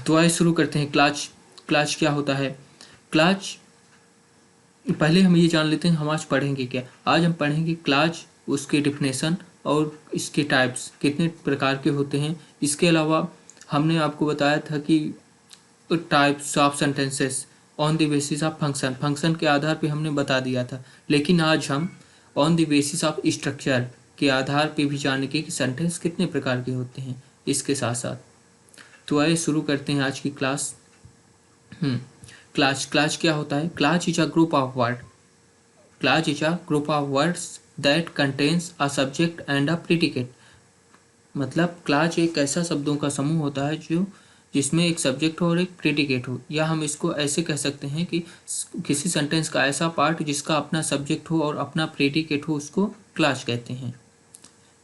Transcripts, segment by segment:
तो आइए शुरू करते हैं। क्लाच क्लाच क्या होता है? क्लाच, पहले हम ये जान लेते हैं हम आज पढ़ेंगे क्या। आज हम पढ़ेंगे क्लाच, उसके डिफिनेशन और इसके टाइप्स कितने प्रकार के होते हैं। इसके अलावा हमने आपको बताया था कि types of sentences on the basis of function, function के आधार पे हमने बता दिया था। लेकिन आज हम on the basis of structure के आधार पे भी जानेंगे कि सेंटेंस कितने प्रकार के होते हैं इसके साथ साथ। तो आइए शुरू करते हैं आज की क्लास। क्लाच क्या होता है? Clutch is a group of word, clutch is a group of words that contains a subject and a predicate. मतलब क्लाच एक ऐसा शब्दों का समूह होता है जो जिसमें एक सब्जेक्ट हो और एक प्रेडिकेट हो, या हम इसको ऐसे कह सकते हैं कि किसी सेंटेंस का ऐसा पार्ट जिसका अपना सब्जेक्ट हो और अपना प्रेडिकेट हो, उसको क्लाच कहते हैं।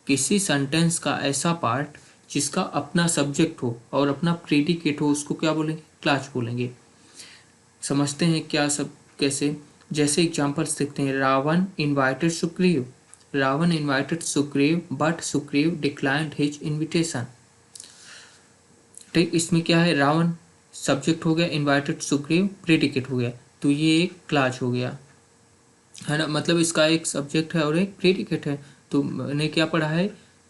किसी सेंटेंस का ऐसा पार्ट जिसका अपना सब्जेक्ट हो और अपना प्रेडिकेट हो, उसको क्या बोलेंगे? क्लाच बोलेंगे। समझते हैं क्या सब कैसे। जैसे एग्जाम्पल्स देखते हैं। Ravan invited Sugriv, Ravan invited Sugriv but Sugriv declined his invitation. ठीक, इसमें क्या है? रावण सब्जेक्ट हो गया, इन्वाइटेड सुग्रीव प्रेडिकेट हो गया, तो ये एक क्लाच हो गया, है ना। मतलब इसका एक सब्जेक्ट है और एक प्रेडिकेट है। तो मैंने क्या पढ़ा है?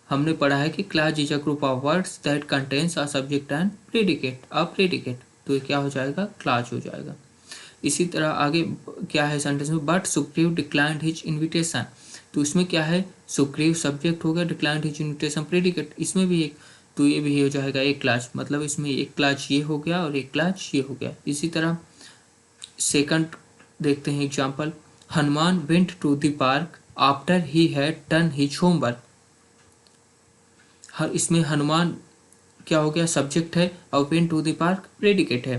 हमने पढ़ा है कि clutch is a group of words that contains a subject and predicate, a predicate. तो ये क्या हो जाएगा? क्लाच हो जाएगा। इसी तरह आगे क्या है सेंटेंस में? But Sugriv declined his invitation. तो इसमें क्या है? सुग्रीव सब्जेक्ट हो गया, डिक्लाइंड हिज इन्विटेशन प्रेडिकेट, इसमें भी एक, तो ये भी हो जाएगा एक क्लाच। मतलब इसमें एक क्लाच ये हो गया और एक क्लाच ये हो गया। इसी तरह सेकंड देखते हैं example. Hanuman went to the park after he had done his homework. इसमें हनुमान क्या हो गया? सब्जेक्ट है और went to the park predicate है।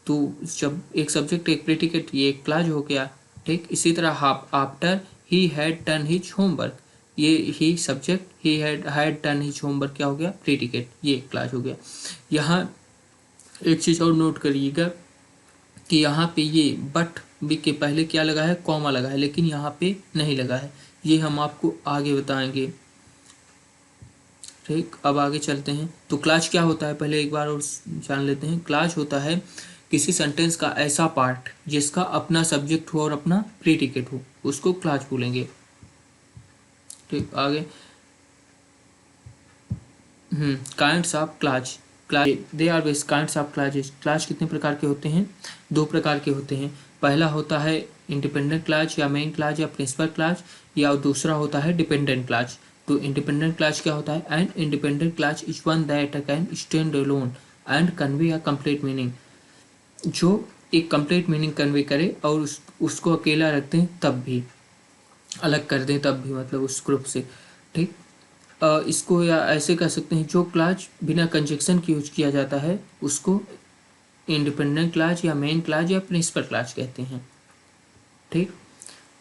तो जब एक सब्जेक्ट एक प्रेडिकेट, ये एक क्लाज हो गया। ठीक, इसी तरह after he had done his homework, ये ही subject, he had done his homework क्या हो गया? प्रेडिकेट, ये क्लाज हो गया। यहाँ एक चीज़ और नोट करिएगा कि यहाँ पे ये बट बी के पहले क्या लगा है? कॉमा लगा है, लेकिन यहाँ पे नहीं लगा है। ये हम आपको आगे बताएंगे। ठीक, अब आगे चलते हैं। तो क्लाच क्या होता है पहले एक बार और जान लेते हैं। क्लाच होता है किसी सेंटेंस का ऐसा पार्ट जिसका अपना सब्जेक्ट हो और अपना प्रीडिकेट हो, उसको क्लाच बोलेंगे। ठीक, आगे kinds of clause. Clause they are base kinds of clauses. Clause कितने प्रकार के होते हैं? दो प्रकार के होते हैं। पहला होता है इंडिपेंडेंट क्लाच या मेन क्लाच या प्रिंसिपल क्लाच, या दूसरा होता है डिपेंडेंट क्लाच। तो इंडिपेंडेंट क्लाच क्या होता है? And independent clutch is one that can stand alone and convey a complete meaning. जो एक कंप्लीट मीनिंग कन्वे करे और उसको अकेला रखते हैं तब भी, अलग कर दें तब भी, मतलब उस ग्रुप से। ठीक, इसको या ऐसे कह सकते हैं, जो क्लाच बिना कंजक्शन के यूज किया जाता है उसको इंडिपेंडेंट क्लाच या मेन क्लाच या प्रिंसिपल क्लाच कहते हैं। ठीक,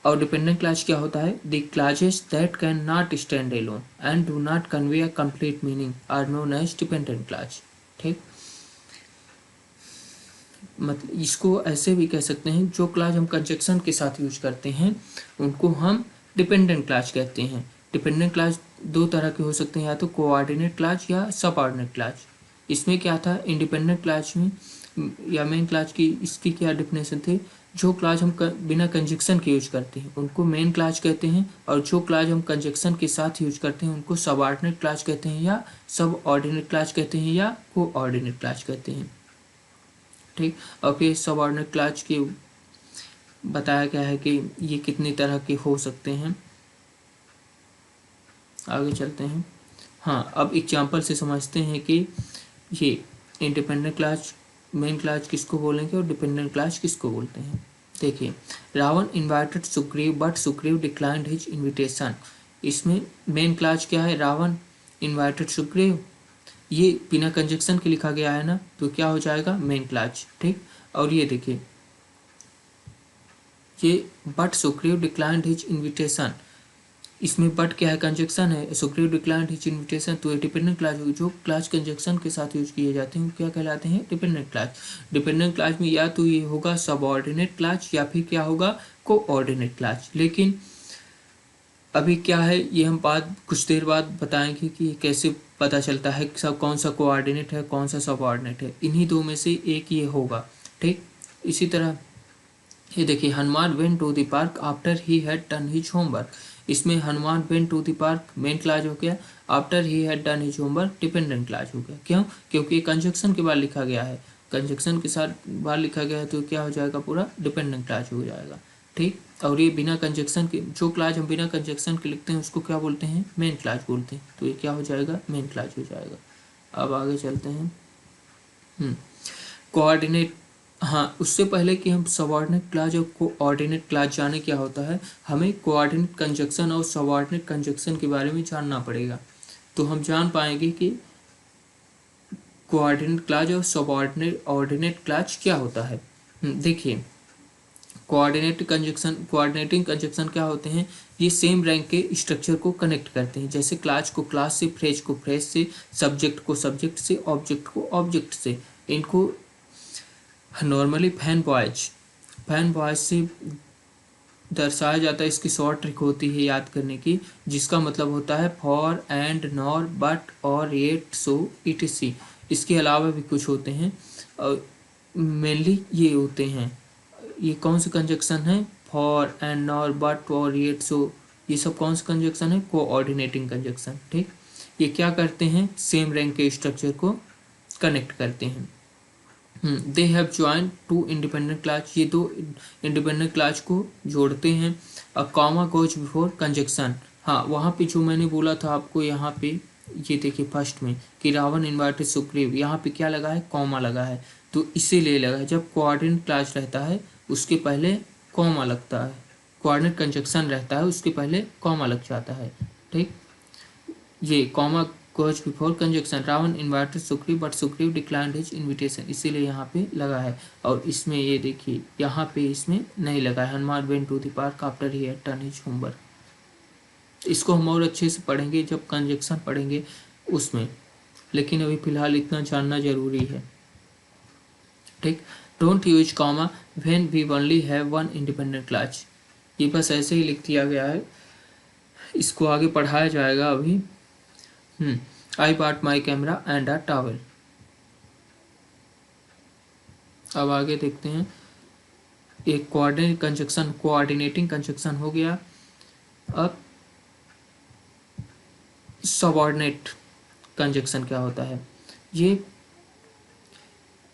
और डिपेंडेंट क्लाच क्या होता है? The clauses that can not stand alone and do not convey a complete meaning are known as dependent clause. ठीक, मतलब इसको ऐसे भी कह सकते हैं, जो क्लाच हम कंजक्शन के साथ यूज करते हैं उनको हम डिपेंडेंट क्लाच कहते हैं। डिपेंडेंट क्लाच दो तरह के हो सकते हैं, या तो कोऑर्डिनेट क्लाच या सबऑर्डिनेट क्लाच। इसमें क्या था? इंडिपेंडेंट क्लाच में या मेन क्लाच की इसकी क्या डिफिनेशन थे? जो क्लाच हम बिना कंजक्शन के यूज करते हैं उनको मेन क्लाच कहते हैं, और जो क्लाच हम कंजक्शन के साथ यूज करते हैं उनको सबऑर्डिनेट क्लाच कहते हैं, या सब ऑर्डिनेट क्लाच कहते हैं, या कोऑर्डिनेट क्लाच कहते हैं। ठीक, और फिर सबऑर्डिनेट क्लाच की बताया गया है कि ये कितनी तरह के हो सकते हैं। आगे चलते हैं। हाँ, अब एग्जाम्पल से समझते हैं कि ये इंडिपेंडेंट क्लाच, मेन क्लाच किसको बोलेंगे और डिपेंडेंट क्लाच किसको बोलते हैं। देखिए, Ravan invited Sugriv but Sugriv declined his invitation. इसमें मेन क्लाच क्या है? रावण इन्वाइटेड सुग्रीव, ये बिना कंजक्शन के लिखा गया है ना, तो क्या हो जाएगा? Main clause. ठीक, और ये देखिए, ये but Sugriv declined his invitation, इसमें बट क्या है? कंजक्शन है। सुग्रीव डिक्लाइंड हिज इन्विटेशन, तो ये डिपेंडेंट क्लाच होगी। जो क्लाच कंजक्शन के साथ यूज किए जाते हैं वो क्या कहलाते हैं? Dependent clutch. डिपेंडेंट क्लाच में या तो ये होगा सबऑर्डिनेट क्लाच या फिर क्या होगा? Coordinate clutch. लेकिन अभी क्या है, ये हम बात कुछ देर बाद बताएंगे कि कैसे पता चलता है कि सब कौन सा कोऑर्डिनेट है, कौन सा सबऑर्डिनेट है। इन्हीं दो में से एक ये होगा, ठीक। इसी तरह ये देखिए, Hanuman went to the park after he had done his homework. इसमें Hanuman went to the park main clause हो गया, after he had done his homework dependent clause हो गया। क्यों? क्योंकि कंजक्शन के बाद लिखा गया है, कंजक्शन के साथ बाद लिखा गया है, तो क्या हो जाएगा, पूरा डिपेंडेंट क्लाज हो जाएगा, ठीक। और ये बिना कंजक्शन के, जो क्लाज हम बिना कंजक्शन के लिखते हैं उसको क्या बोलते हैं, मेन क्लाज बोलते हैं। तो ये क्या हो जाएगा, मेन क्लाज हो जाएगा। अब आगे चलते हैं। कोऑर्डिनेट, हाँ, उससे पहले कि हम सबऑर्डिनेट क्लाज और कोऑर्डिनेट क्लाज जाने क्या होता है, हमें कोऑर्डिनेट कंजक्शन और सबऑर्डिनेट कंजक्शन के बारे में जानना पड़ेगा। तो हम जान पाएंगे कि कोऑर्डिनेट क्लाज और सबऑर्डिनेट ऑर्डिनेट क्लाज क्या होता है। देखिए, कोऑर्डिनेटिंग कंजक्शन क्या होते हैं, ये सेम रैंक के स्ट्रक्चर को कनेक्ट करते हैं। जैसे क्लास को क्लास से, फ्रेज को फ्रेज से, सब्जेक्ट को सब्जेक्ट से, ऑब्जेक्ट को ऑब्जेक्ट से। इनको नॉर्मली फैन बॉयज से दर्शाया जाता है। इसकी शॉर्ट ट्रिक होती है याद करने की, जिसका मतलब होता है फॉर, एंड, नॉर, बट, और, येट, सो, etc। इसके अलावा भी कुछ होते हैं और मेनली ये होते हैं। ये कौन से कंजक्शन है, फॉर, एंड, नॉर, बट, और, येट, सो, ये सब कौन से कंजक्शन है, कोऑर्डिनेटिंग कंजक्शन, ठीक। ये क्या करते हैं, सेम रैंक के स्ट्रक्चर को कनेक्ट करते हैं। They have join two independent clause, ये दो इंडिपेंडेंट क्लास को जोड़ते हैं। A comma goes before conjunction, हाँ, वहाँ पे जो मैंने बोला था आपको, यहाँ पे ये देखिए फर्स्ट में कि रावण इन्वाइटेड सुग्रीव, यहाँ पे क्या लगा है, कॉमा लगा है, तो इसीलिए लगा है। जब कोऑर्डिनेट क्लास रहता है उसके पहले कॉमा लगता है, कोऑर्डिनेट कंजक्शन रहता है उसके पहले कॉमा लग जाता है, ठीक। ये comma goes before conjunction, Ravan invited Sugriv but Sugriv declined his invitation, इसीलिए यहाँ पे लगा है। और इसमें ये देखिए, यहाँ पे इसमें नहीं लगा है, Hanuman went to the park after he had done his homework. इसको हम और अच्छे से पढ़ेंगे जब कंजक्शन पढ़ेंगे उसमें, लेकिन अभी फिलहाल इतना जानना जरूरी है, ठीक। Don't use comma when we only have one independent clause, ये बस ऐसे ही लिख दिया गया है, इसको आगे पढ़ाया जाएगा अभी। I bought my camera and a towel. अब आगे देखते हैं, एक कोऑर्डिनेटिंग कंजक्शन हो गया। अब सबऑर्डिनेट कंजक्शन क्या होता है, ये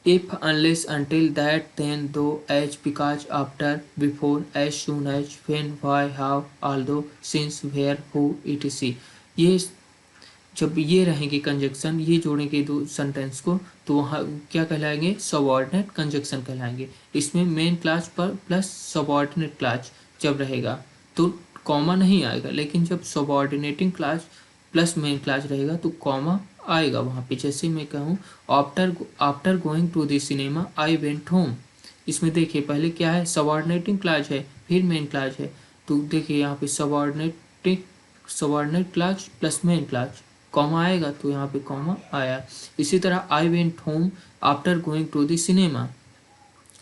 if, unless, until, that, then, though, as, because, after, before, as soon as, when, why, how, although, since, where, who, etc। ये जब ये रहेंगे कंजक्शन, ये जोड़ेंगे दो सेंटेंस को, तो वहाँ क्या कहलाएंगे, सबऑर्डिनेट कंजक्शन कहलाएंगे। इसमें मेन क्लास पर प्लस सबऑर्डिनेट क्लास जब रहेगा तो कॉमा नहीं आएगा, लेकिन जब subordinating clause plus main clause रहेगा तो कॉमा आएगा वहाँ पे। जैसे मैं कहूँ, after going to the cinema I went home, इसमें देखिए पहले क्या है, सबऑर्डिनेटिंग क्लास है, फिर मेन क्लास है, तो देखिए यहाँ पे subordinate clause plus main clause, comma आएगा तो यहाँ पे कॉमा आया। इसी तरह I went home after going to the cinema,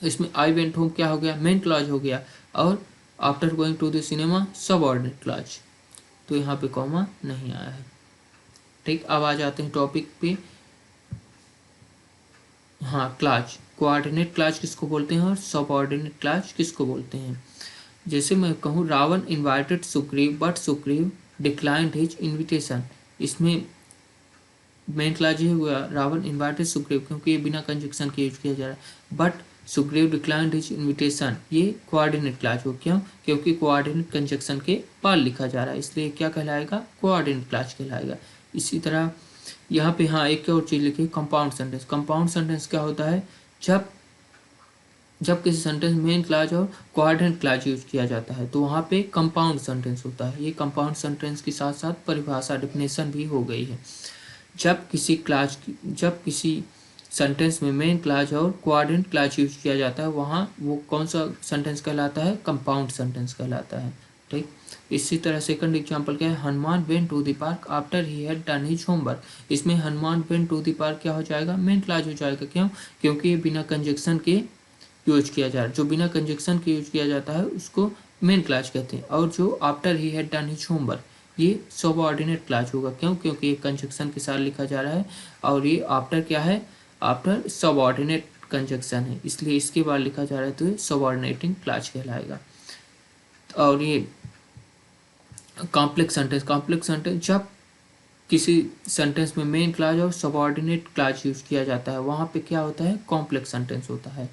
इसमें आई वेंट होम क्या हो गया, मेन क्लास हो गया, और after going to the cinema subordinate clause, तो यहाँ पे कॉमा नहीं आया है, ठीक। अब आ जाते हैं टॉपिक पे। हाँ, क्लास, कोऑर्डिनेट क्लास किसको बोलते हैं और सबऑर्डिनेट क्लास किसको बोलते हैं। जैसे मैं कहूँ, Ravan invited Sugriv but Sugriv declined his invitation, इसमें मेन क्लास ये हुआ, रावण इन्वाइटेड सुग्रीव, क्योंकि ये बिना कंजक्शन के यूज किया जा रहा है, but Sugriv declined his invitation, ये कोऑर्डिनेट क्लास हो। क्यों? क्योंकि कोऑर्डिनेट कंजक्शन के बाद लिखा जा रहा है, इसलिए क्या कहलाएगा, कोऑर्डिनेट क्लास कहलाएगा। इसी तरह यहाँ पे हाँ एक और चीज़ लिखी, कंपाउंड सेंटेंस। कंपाउंड सेंटेंस क्या होता है, जब किसी सेंटेंस मेन क्लास और कोऑर्डिनेट क्लास यूज किया जाता है तो वहाँ पे कंपाउंड सेंटेंस होता है। ये कंपाउंड सेंटेंस के साथ साथ परिभाषा डेफिनेशन भी हो गई है। जब किसी सेंटेंस में मेन क्लास और कोऑर्डिनेट क्लास यूज किया जाता है, वहाँ वो कौन सा सेंटेंस कहलाता है, कंपाउंड सेंटेंस कहलाता है, ठीक। इसी तरह सेकंड एग्जांपल क्या है, Hanuman went to the park after he had done his homework. इसमें Hanuman went to the park क्या हो जाएगा, मेन क्लास हो जाएगा। क्यों? क्योंकि ये बिना कंजक्शन के यूज किया जा रहा है। जो बिना कंजक्शन के यूज किया जाता है उसको मेन क्लास कहते हैं, और जो after he had done his homework ये सबऑर्डिनेट क्लॉज होगा। क्यों? क्योंकि ये कंजक्शन के साथ लिखा जा रहा है और ये आफ्टर क्या है, आफ्टर सबऑर्डिनेट कंजक्शन है, इसलिए इसके बाद लिखा जा रहा है, तो ये सबऑर्डिनेटिंग क्लॉज कहलाएगा। और ये कॉम्प्लेक्स सेंटेंस, कॉम्प्लेक्स सेंटेंस जब किसी सेंटेंस में मेन क्लॉज और सबऑर्डिनेट क्लॉज यूज किया जाता है वहाँ पे क्या होता है, कॉम्प्लेक्स सेंटेंस होता है।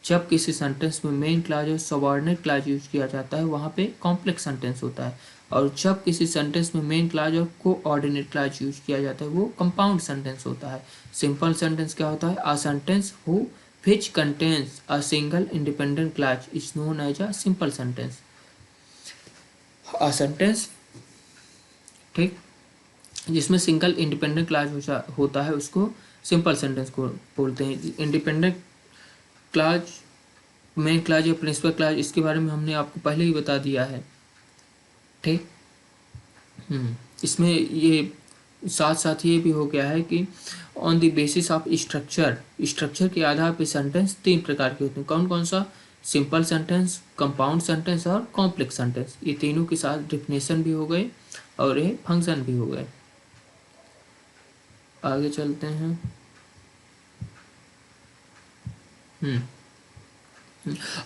जब किसी सेंटेंस में मेन क्लॉज और सबऑर्डिनेट क्लॉज यूज किया जाता है वहाँ पे कॉम्प्लेक्स सेंटेंस होता है। और जब किसी सेंटेंस में मेन क्लॉज और कोऑर्डिनेट क्लॉज यूज किया जाता है वो कंपाउंड सेंटेंस होता है। सिंपल सेंटेंस क्या होता है, a sentence who which contains a single independent clause is known as a simple sentence। a sentence, ठीक, जिसमें सिंगल इंडिपेंडेंट क्लॉज होता है उसको सिंपल सेंटेंस को बोलते हैं। इंडिपेंडेंट क्लॉज, मेन क्लॉज या प्रिंसिपल क्लॉज, इसके बारे में हमने आपको पहले ही बता दिया है, ठीक। इसमें ये साथ साथ ये भी हो गया है कि on the basis of structure, structure के आधार पर सेंटेंस तीन प्रकार के होते हैं। कौन कौन सा, सिंपल सेंटेंस, कंपाउंड सेंटेंस और कॉम्प्लेक्स सेंटेंस। ये तीनों के साथ डिफिनेशन भी हो गए और ये फंक्शन भी हो गए। आगे चलते हैं।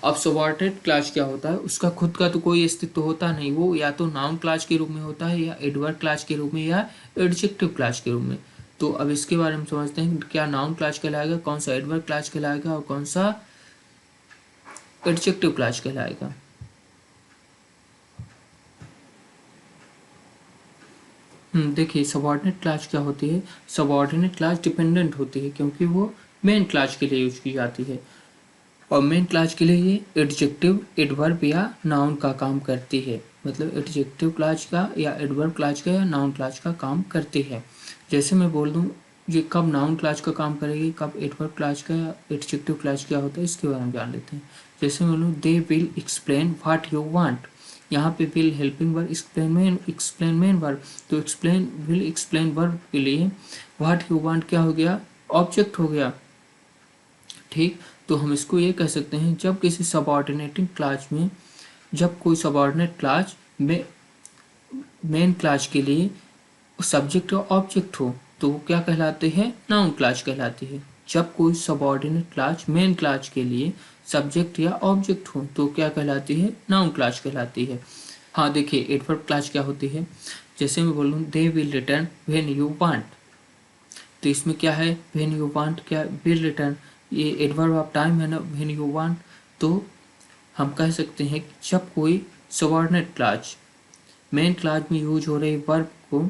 अब सबऑर्डिनेट क्लॉज क्या होता है, उसका खुद का तो कोई अस्तित्व होता नहीं, वो या तो नाउन क्लॉज के रूप में होता है या एडवर्ब क्लॉज के रूप में या एडजेक्टिव क्लॉज के रूप में। तो अब इसके बारे में समझते हैं, क्या नाउन क्लॉज कहलाएगा, कौन सा एडवर्ब क्लॉज कहलाएगा और कौन सा एडजेक्टिव क्लॉज कहलाएगा। देखिए सबऑर्डिनेट क्लॉज क्या होती है, सबऑर्डिनेट क्लॉज डिपेंडेंट होती है क्योंकि वो मेन क्लॉज के लिए यूज की जाती है और मेन क्लॉज के लिए ये एडजेक्टिव, एडवर्ब या नाउन का काम करती है। मतलब एडजेक्टिव क्लॉज का या एडवर्ब क्लॉज का या नाउन क्लॉज का काम करती है। जैसे मैं बोल दूँ ये कब नाउन क्लॉज का काम करेगी, कब एडवर्ब क्लॉज का या एडजेक्टिव क्लॉज क्या होता है, इसके बारे में जान लेते हैं। जैसे मैं बोलूँ they will explain what you want, यहाँ पे will helping verb, explain main verb, तो एक्सप्लेन विल एक्सप्लेन वर्ब के लिए व्हाट यू वांट क्या हो गया, ऑब्जेक्ट हो गया, ठीक। तो हम इसको ये कह सकते हैं जब किसी सबऑर्डिनेटिंग क्लॉज में, जब कोई सबऑर्डिनेट क्लॉज में मेन क्लॉज के लिए सब्जेक्ट और ऑब्जेक्ट हो तो वो क्या कहलाते हैं, नाउन क्लॉज कहलाती है। जब कोई सबऑर्डिनेट क्लॉज मेन क्लॉज के लिए सब्जेक्ट या ऑब्जेक्ट हो तो क्या कहलाती है, नाउन क्लॉज कहलाती है। हाँ देखिए एडवर्ब क्लॉज क्या होती है, जैसे मैं बोलूँ they will return when you want, तो इसमें क्या है, व्हेन यू वांट क्या, विल रिटर्न, ये एडवर्ब ऑफ टाइम है ना, व्हेन यू वांट। तो हम कह सकते हैं कि जब कोई सबऑर्डिनेट क्लॉज मेन क्लॉज में यूज हो रहे वर्ब को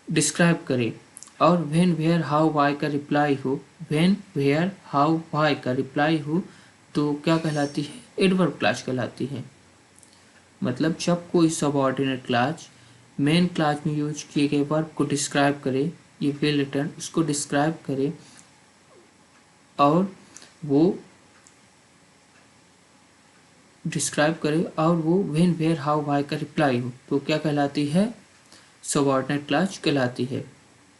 डिस्क्राइब करे और व्हेन वेयर हाउ वाई का रिप्लाई हो, व्हेन वेयर हाउ वाई का रिप्लाई हो तो क्या कहलाती है, एडवर्ब क्लॉज कहलाती है। मतलब जब कोई सबऑर्डिनेट क्लॉज मेन क्लॉज में यूज किए गए वर्ब को डिस्क्राइब करे, ये विल रिटर्न उसको डिस्क्राइब करे और वो व्हेन वेयर हाउ वाई का रिप्लाई हो तो क्या कहलाती है, सबऑर्डिनेट क्लॉज कहलाती है।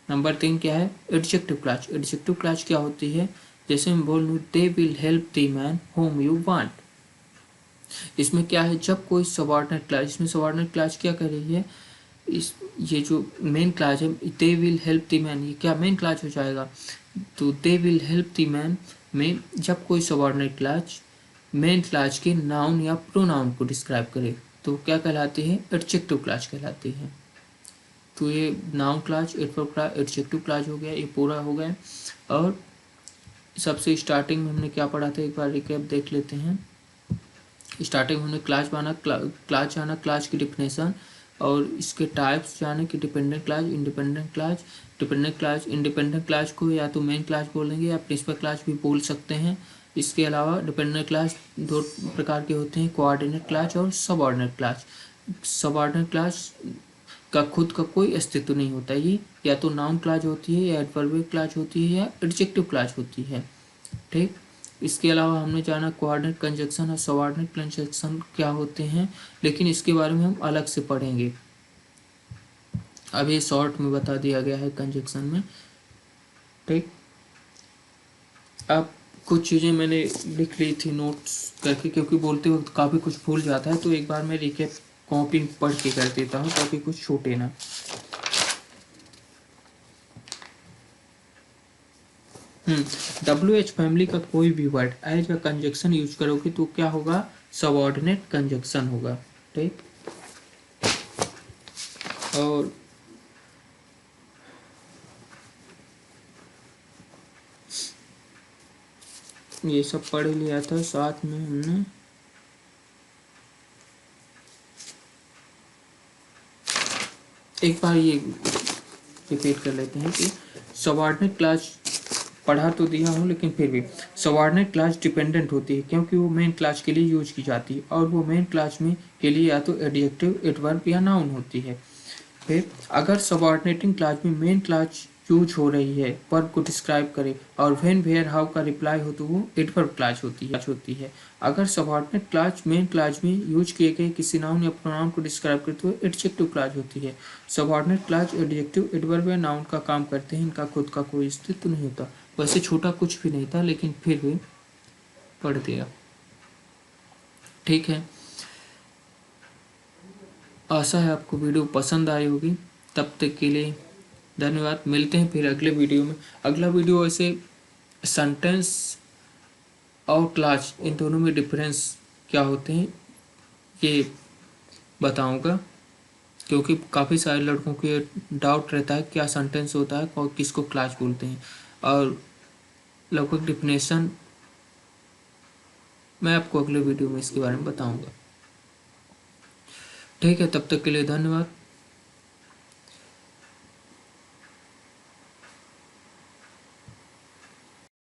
नंबर 3 क्या है, एडजेक्टिव क्लॉज। एडजेक्टिव क्लॉज क्या होती है, जैसे मैं बोल लूँ they will help the man home you want, इसमें क्या है, जब कोई सबऑर्डिनेट क्लॉज, इसमें सबऑर्डिनेट क्लॉज क्या कर रही है, इस ये जो मेन क्लॉज है they will help the man, ये क्या मेन क्लॉज हो जाएगा। तो they will help the man में जब कोई सबऑर्डिनेट क्लॉज मेन क्लॉज के नाउन या प्रोनाउन को डिस्क्राइब करे तो क्या कहलाती है, एडजेक्टिव क्लॉज कहलाती है। तो ये noun clause, adverb clause, adjective clause हो गया, ये पूरा हो गया। और सबसे स्टार्टिंग में हमने क्या पढ़ा था, एक बार रिकैप देख लेते हैं। स्टार्टिंग में हमने क्लॉज जाना, क्लॉज की डिफिनेशन और इसके टाइप्स जाने कि dependent clause, independent clause. Independent clause को या तो मेन क्लॉज बोलेंगे या प्रिंसिपल क्लॉज भी बोल सकते हैं। इसके अलावा डिपेंडेंट क्लॉज दो प्रकार के होते हैं, कोऑर्डिनेट क्लॉज और सबऑर्डिनेट क्लॉज। सबऑर्डिनेट क्लॉज का खुद का कोई अस्तित्व नहीं होता, ये या तो नाउन क्लॉज होती है या एडवर्ब क्लॉज होती है या एडजेक्टिव क्लॉज होती है, ठीक। इसके अलावा हमने जाना कोऑर्डिनेट कंजक्शन और सबऑर्डिनेट कंजक्शन क्या होते हैं, लेकिन इसके बारे में हम अलग से पढ़ेंगे। अब ये शॉर्ट में बता दिया गया है कंजक्शन में, ठीक। अब कुछ चीज़ें मैंने लिख ली थी नोट्स करके क्योंकि बोलते वक्त काफ़ी कुछ भूल जाता है, तो एक बार मैं रिकैप कॉपी पढ़ के कर देता हूँ ताकि कुछ छूटे ना। WH फैमिली का कोई भी word as a conjunction use करोगे तो क्या होगा, सबऑर्डिनेट कंजक्शन होगा। ठीक, और ये सब पढ़ लिया था, साथ में हमने एक बार ये रिपीट कर लेते हैं कि सबऑर्डिनेट क्लास पढ़ा तो दिया हूँ, लेकिन फिर भी सबऑर्डिनेट क्लास डिपेंडेंट होती है क्योंकि वो मेन क्लास के लिए यूज की जाती है, और वो मेन क्लास में के लिए या तो एडजेक्टिव, एडवर्ब या नाउन होती है। फिर अगर सबऑर्डिनेटिंग क्लास में मेन क्लास यूज हो रही है वर्ब को डिस्क्राइब करे और व्हेन वेयर हाउ का रिप्लाई हो तो वो एडवर्ब क्लास होती है। अगर सबऑर्डिनेट क्लास मेन क्लास में यूज किए गए किसी नाउन या प्रोनाउन को डिस्क्राइब करे तो एडजेक्टिव क्लास होती है। सबऑर्डिनेट क्लास एडजेक्टिव, एडवर्ब या नाउन का काम करते हैं, इनका खुद का कोई अस्तित्व नहीं होता। वैसे छोटा कुछ भी नहीं था, लेकिन फिर भी पढ़ दिया। ठीक है, आशा है आपको वीडियो पसंद आई होगी। तब तक के लिए धन्यवाद। मिलते हैं फिर अगले वीडियो में। अगला वीडियो ऐसे सेंटेंस और क्लास इन दोनों में डिफरेंस क्या होते हैं ये बताऊंगा, क्योंकि काफ़ी सारे लड़कों के डाउट रहता है क्या सेंटेंस होता है और किसको क्लास बोलते हैं, और लगभग डिफिनेशन मैं आपको अगले वीडियो में इसके बारे में बताऊंगा। ठीक है, तब तक के लिए धन्यवाद।